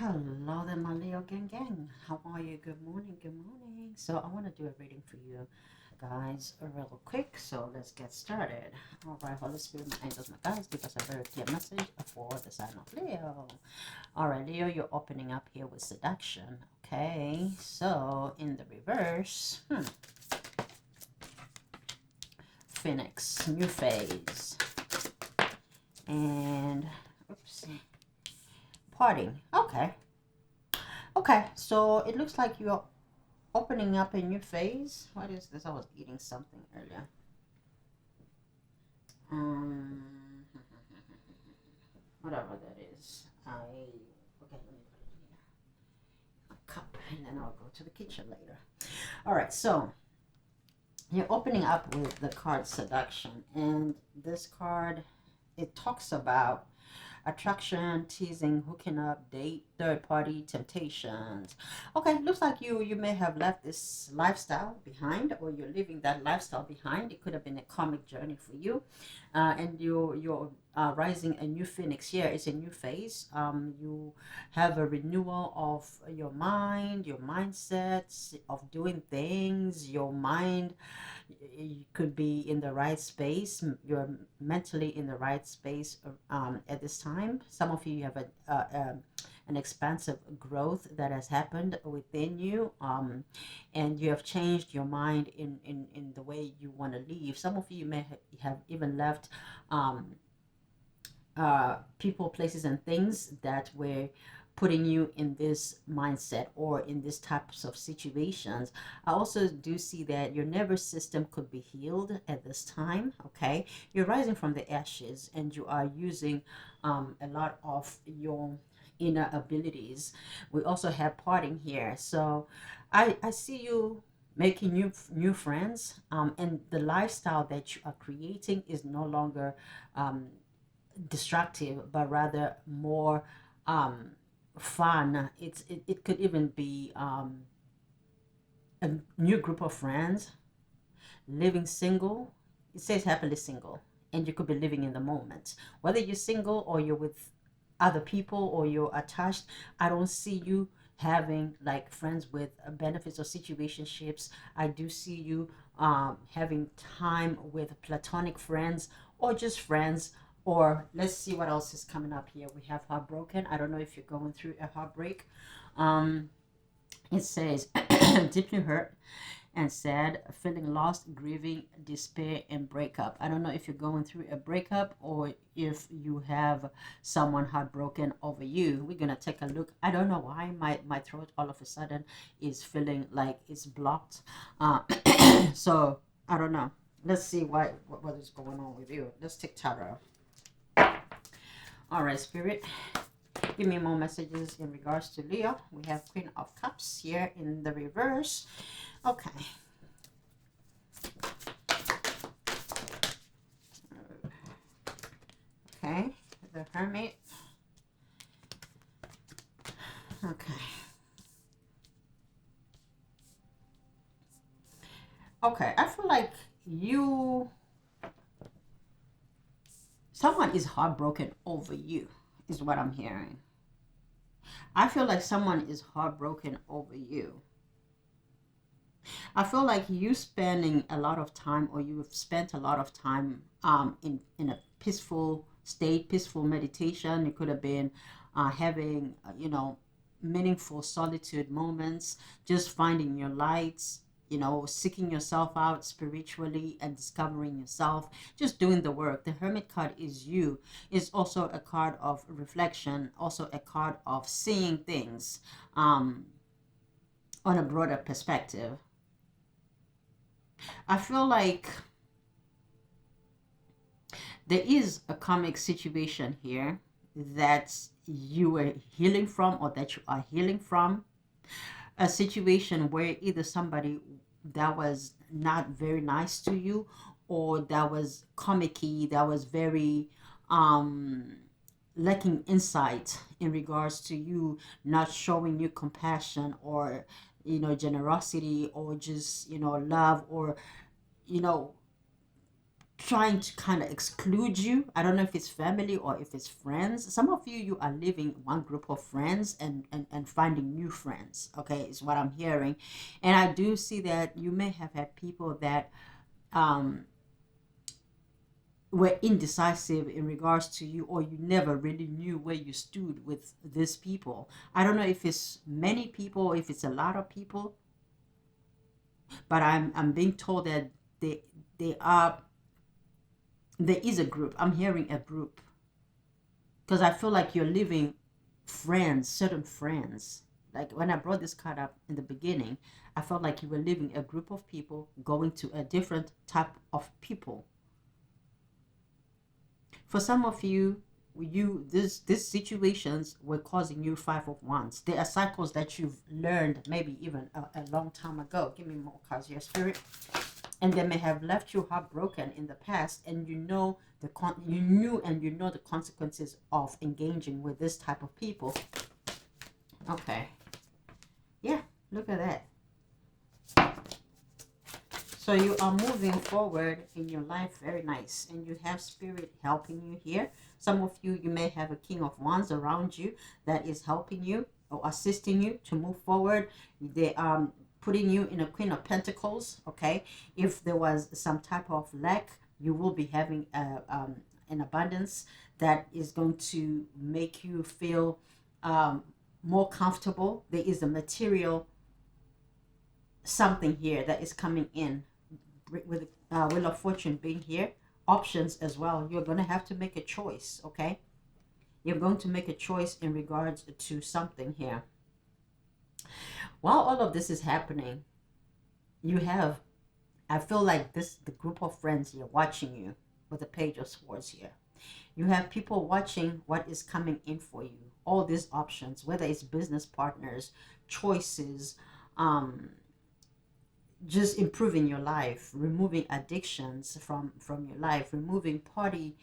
Hello there, my Leo gang. How are you? Good morning, good morning. So I want to do a reading for you guys real quick. So let's get started. All right, Holy Spirit, my angels, my guides, give us a very clear message for the sign of Leo. All right, Leo, you're opening up here with seduction. Okay, so in the reverse, Phoenix, new phase, and oops, parting. Okay, so it looks like you're opening up a new phase. What is this? I was eating something earlier. Um, whatever that is. Okay. Let me put it in here. A cup, and then I'll go to the kitchen later. All right. So you're opening up with the card seduction, and this card, it talks about attraction, teasing, hooking up, date, third party, temptations. Okay, looks like you may have left this lifestyle behind, or you're leaving that lifestyle behind. It could have been a karmic journey for you, and you're rising a new phoenix here. It's a new phase. You have a renewal of your mind, your mindsets of doing things. Your mind, you could be in the right space. You're mentally in the right space at this time. Some of you have an expansive growth that has happened within you, and you have changed your mind in the way you want to leave. Some of you may have even left um, people, places, and things that were putting you in this mindset or in these types of situations. I also do see that your nervous system could be healed at this time. Okay, you're rising from the ashes and you are using a lot of your inner abilities. We also have parting here, so I see you making new friends, and the lifestyle that you are creating is no longer um, destructive, but rather more um, fun. It could even be a new group of friends, living single. It says happily single, and you could be living in the moment. Whether you're single or you're with other people or you're attached, I don't see you having like friends with benefits or situationships. I do see you having time with platonic friends or just friends. Or let's see what else is coming up here. We have heartbroken. I don't know if you're going through a heartbreak. Um, it says deeply hurt and sad, feeling lost, grieving, despair, and breakup. I don't know if you're going through a breakup or if you have someone heartbroken over you. We're gonna take a look. I don't know why my throat all of a sudden is feeling like it's blocked. So I don't know. Let's see what is going on with you. Let's take tarot. All right, Spirit, give me more messages in regards to Leo. We have Queen of Cups here in the reverse. Okay. Okay, the Hermit. Okay. Okay, I feel like someone is heartbroken over you, is what I'm hearing. I feel like someone is heartbroken over you. I feel like you spending a lot of time, or you've spent a lot of time in a peaceful state, peaceful meditation. You could have been having meaningful solitude moments, just finding your lights, seeking yourself out spiritually and discovering yourself, just doing the work. The Hermit card is you. It's also a card of reflection, also a card of seeing things on a broader perspective. I feel like there is a comic situation here that you are healing from, or that you are healing from. A situation where either somebody that was not very nice to you, or that was comicky, that was very um lacking insight in regards to you, not showing you compassion or generosity, or just love, or you know trying to kind of exclude you. I don't know if it's family or if it's friends. Some of you, you are leaving one group of friends and finding new friends. Okay, is what I'm hearing. And I do see that you may have had people that um, were indecisive in regards to you, or you never really knew where you stood with these people. I don't know if it's many people or if it's a lot of people, but I'm being told that they they are there is a group. I'm hearing a group because I feel like you're leaving friends, certain friends. Like when I brought this card up in the beginning, I felt like you were leaving a group of people going to a different type of people. For some of you, these situations were causing you five of wands. There are cycles that you've learned maybe even a long time ago. Give me more cards here, spirit. And they may have left you heartbroken in the past, and you know you knew and you know the consequences of engaging with this type of people. Okay, yeah, look at that. So you are moving forward in your life, very nice, and you have spirit helping you here. Some of you, you may have a king of wands around you that is helping you or assisting you to move forward. They putting you in a queen of pentacles. Okay, if there was some type of lack, you will be having an abundance that is going to make you feel um, more comfortable. There is a material something here that is coming in with Wheel of Fortune being here, options as well. You're going to have to make a choice, okay? You're going to make a choice in regards to something here. While all of this is happening, you have, I feel like the group of friends here watching you with the Page of Swords here. You have people watching what is coming in for you. All these options, whether it's business partners, choices, um, just improving your life, removing addictions from your life, removing party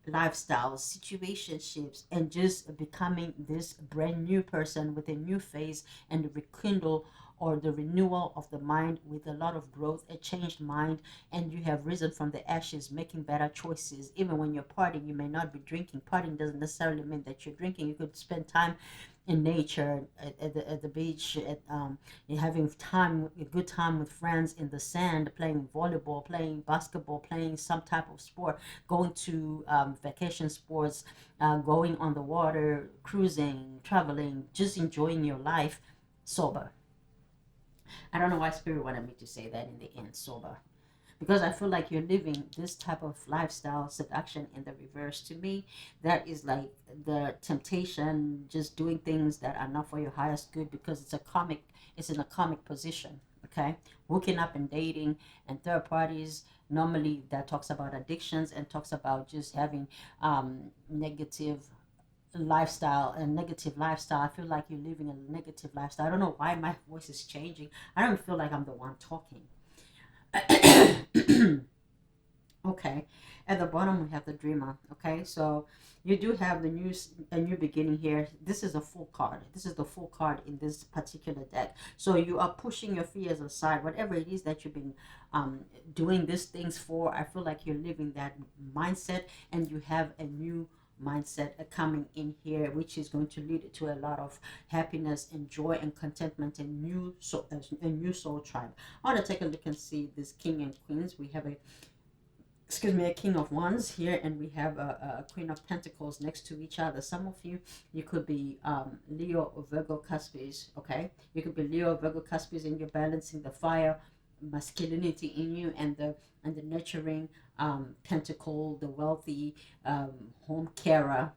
lifestyles, situationships, and just becoming this brand new person with a new face and the rekindle or the renewal of the mind with a lot of growth, a changed mind, and you have risen from the ashes, making better choices. Even when you're partying, you may not be drinking. Partying doesn't necessarily mean that you're drinking. You could spend time in nature at the beach, you're having time, a good time with friends in the sand, playing volleyball, playing basketball, playing some type of sport, going to vacation sports, going on the water, cruising, traveling, just enjoying your life sober. I don't know why spirit wanted me to say that in the end, sober, because I feel like you're living this type of lifestyle, seduction in the reverse. To me, that is like the temptation, just doing things that are not for your highest good, because it's in a comic position. Okay, hooking up and dating and third parties. Normally, that talks about addictions and talks about just having negative lifestyle and negative lifestyle. I feel like you're living a negative lifestyle. I don't know why my voice is changing. I don't feel like I'm the one talking. Okay, at the bottom we have the dreamer. Okay, so you do have a new beginning here. This is a full card. This is the full card in this particular deck. So you are pushing your fears aside, whatever it is that you've been doing these things for. I feel like you're living that mindset, and you have a new mindset coming in here, which is going to lead to a lot of happiness and joy and contentment and a new soul tribe. I want to take a look and see this king and queens. We have a king of wands here, and we have a queen of pentacles next to each other. Some of you, you could be Leo or Virgo Cuspies. Okay, you could be Leo or Virgo Cuspies, and you're balancing the fire masculinity in you and the nurturing pentacle, the wealthy home carer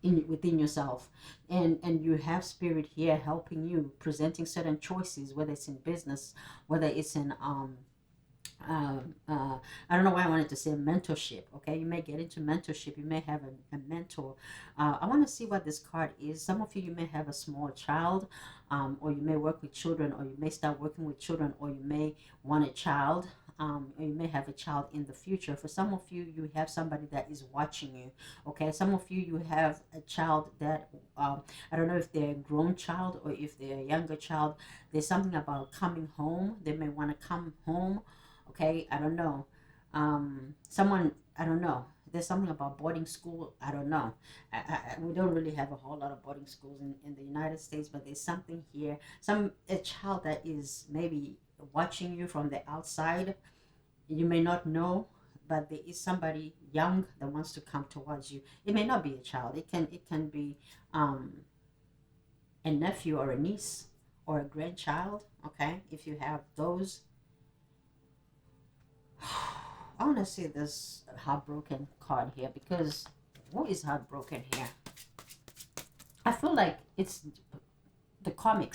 within yourself, and you have spirit here helping you, presenting certain choices, whether it's in business, whether it's in I don't know why I wanted to say mentorship. Okay, you may get into mentorship. You may have a mentor. I want to see what this card is. Some of you, you may have a small child, or you may work with children, or you may start working with children, or you may want a child. Or you may have a child in the future. For some of you, you have somebody that is watching you. Okay, some of you, you have a child that I don't know if they're a grown child or if they're a younger child. There's something about coming home. They may want to come home. Okay, I don't know. Someone, I don't know. There's something about boarding school. I don't know. We don't really have a whole lot of boarding schools in the United States, but there's something here. A child that is maybe watching you from the outside. You may not know, but there is somebody young that wants to come towards you. It may not be a child. It can be um, a nephew or a niece or a grandchild. Okay, if you have those, I want to see this heartbroken card here because who is heartbroken here? I feel like it's the comic.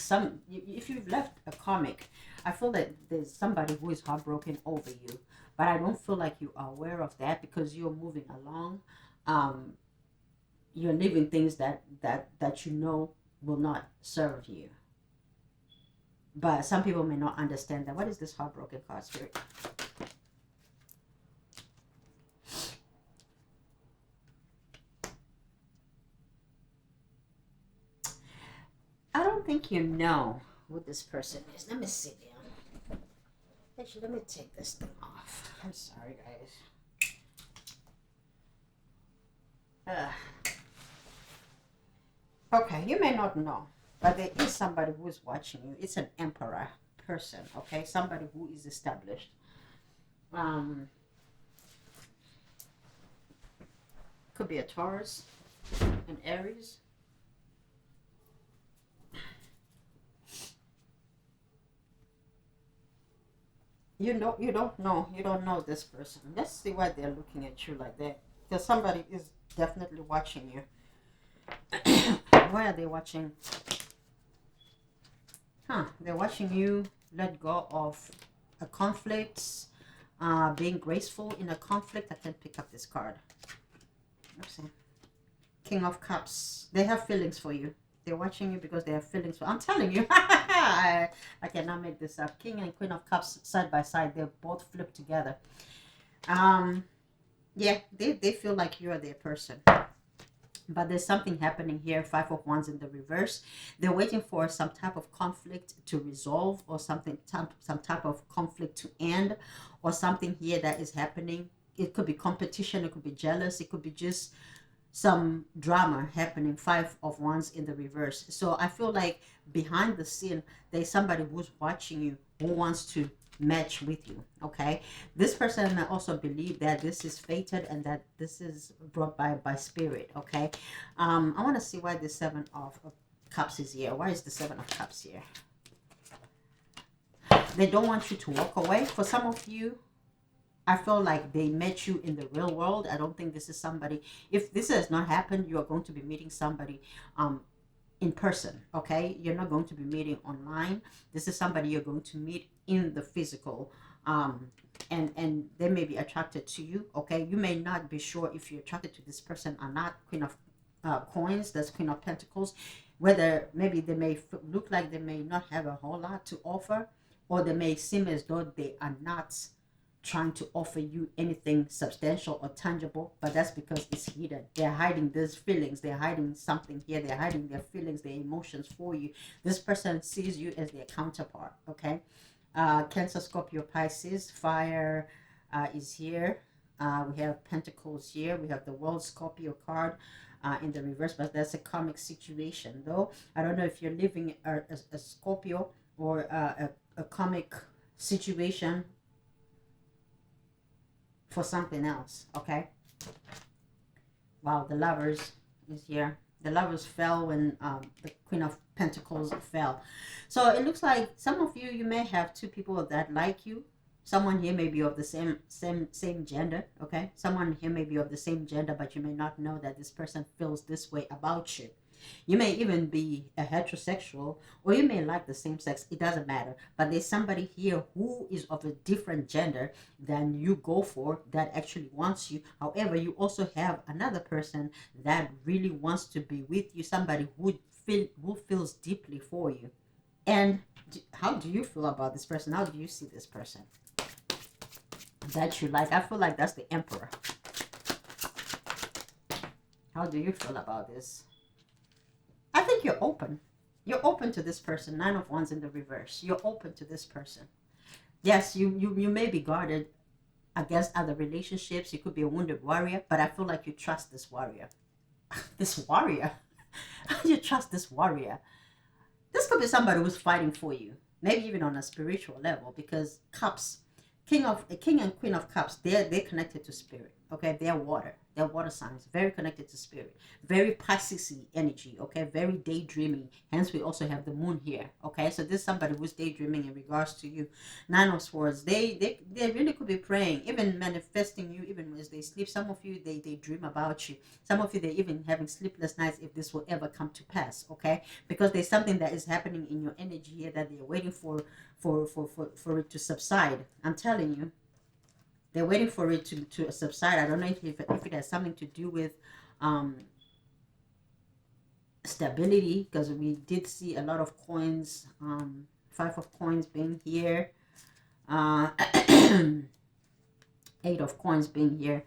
If you've left a comic, I feel that there's somebody who is heartbroken over you, but I don't feel like you are aware of that because you're moving along. Um, you're living things that you know will not serve you. But some people may not understand that. What is this heartbroken card, Spirit? I don't think you know who this person is. Let me see them. Actually, let me take this thing off. I'm sorry, guys. Okay, you may not know, but there is somebody who is watching you. It's an emperor person, okay? Somebody who is established. Um, could be a Taurus, an Aries. You don't know this person. Let's see why they're looking at you like that. Because somebody is definitely watching you. Why are they watching? They're watching you let go of a conflict, being graceful in a conflict. I can pick up this card. Let's see. King of Cups. They have feelings for you. They're watching you because they have feelings for. I'm telling you, I cannot make this up. King and Queen of Cups side by side. They're both flipped together. Um, yeah, they feel like you are their person. But there's something happening here. Five of Wands in the reverse. They're waiting for some type of conflict to resolve, or some type of conflict to end, or something here that is happening. It could be competition. It could be jealous. It could be just some drama happening. Five of Wands in the reverse. So I feel like behind the scene there's somebody who's watching you, who wants to match with you. Okay, this person may also believe that this is fated and that this is brought by spirit. Okay, I want to see why the Seven of Cups is here. Why is the Seven of Cups here? They don't want you to walk away. For some of you, I feel like they met you in the real world. I don't think this is somebody. If this has not happened, you are going to be meeting somebody in person. Okay, you're not going to be meeting online. This is somebody you're going to meet in the physical. And they may be attracted to you. Okay, you may not be sure if you're attracted to this person or not. Queen of coins. That's Queen of Pentacles. Whether maybe they may look like they may not have a whole lot to offer, or they may seem as though they are not trying to offer you anything substantial or tangible, but that's because it's hidden. They're hiding these feelings. They're hiding something here. They're hiding their feelings, their emotions for you. This person sees you as their counterpart. Okay, Cancer, Scorpio, Pisces. Fire is here. We have Pentacles here. We have the World Scorpio card in the reverse, but that's a comic situation though. I don't know if you're living a Scorpio or a comic situation for something else. Okay, wow, the Lovers is here. The Lovers fell when the Queen of Pentacles fell. So it looks like some of you may have two people that like you. Someone here may be of the same gender. Okay, someone here may be of the same gender, but you may not know that this person feels this way about you. You may even be a heterosexual, or you may like the same sex. It doesn't matter. But there's somebody here who is of a different gender than you go for, that actually wants you. However, you also have another person that really wants to be with you. Somebody who feels deeply for you. And how do you feel about this person? How do you see this person that you like? I feel like that's the Emperor. How do you feel about this? I think you're open. You're open to this person. Nine of Wands in the reverse. You're open to this person. Yes, you may be guarded I guess other relationships. You could be a wounded warrior, but I feel like you trust this warrior. This warrior. You trust this warrior. This could be somebody who's fighting for you, maybe even on a spiritual level, because cups, king and queen of cups, they're connected to spirit. Okay, they're water. They're water signs, very connected to spirit, very Pisces energy. Okay, very daydreaming. Hence, we also have the moon here. Okay, so this is somebody who's daydreaming in regards to you. Nine of Swords. They really could be praying, even manifesting you, even as they sleep. Some of you they dream about you. Some of you they're even having sleepless nights if this will ever come to pass. Okay, because there's something that is happening in your energy here that they're waiting for it to subside. I'm telling you, they're waiting for it to subside. I don't know if it has something to do with um, stability, because we did see a lot of coins, five of coins being here, uh, eight of coins being here.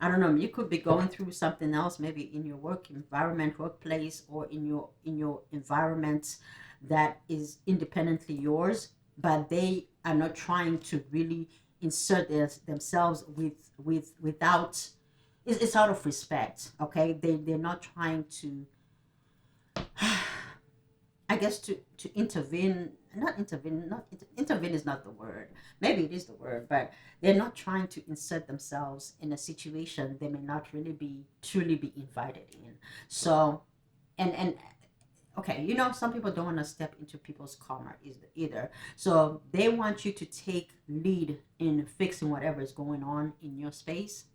I don't know, you could be going through something else, maybe in your work environment, workplace, or in your environment that is independently yours, but they are not trying to really insert themselves without, it's out of respect. Okay, they're not trying to, I guess, to intervene. Not intervene. Not intervene is not the word. Maybe it is the word, but they're not trying to insert themselves in a situation they may not really be truly be invited in. So, and okay, some people don't want to step into people's karma either. So they want you to take lead in fixing whatever is going on in your space.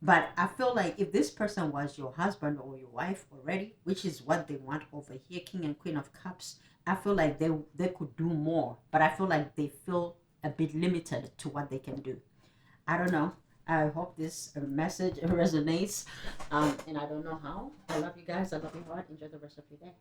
But I feel like if this person was your husband or your wife already, which is what they want over here, King and Queen of Cups, I feel like they could do more. But I feel like they feel a bit limited to what they can do. I don't know. I hope this message resonates. And I don't know how. I love you guys. I love you a lot. Enjoy the rest of your day.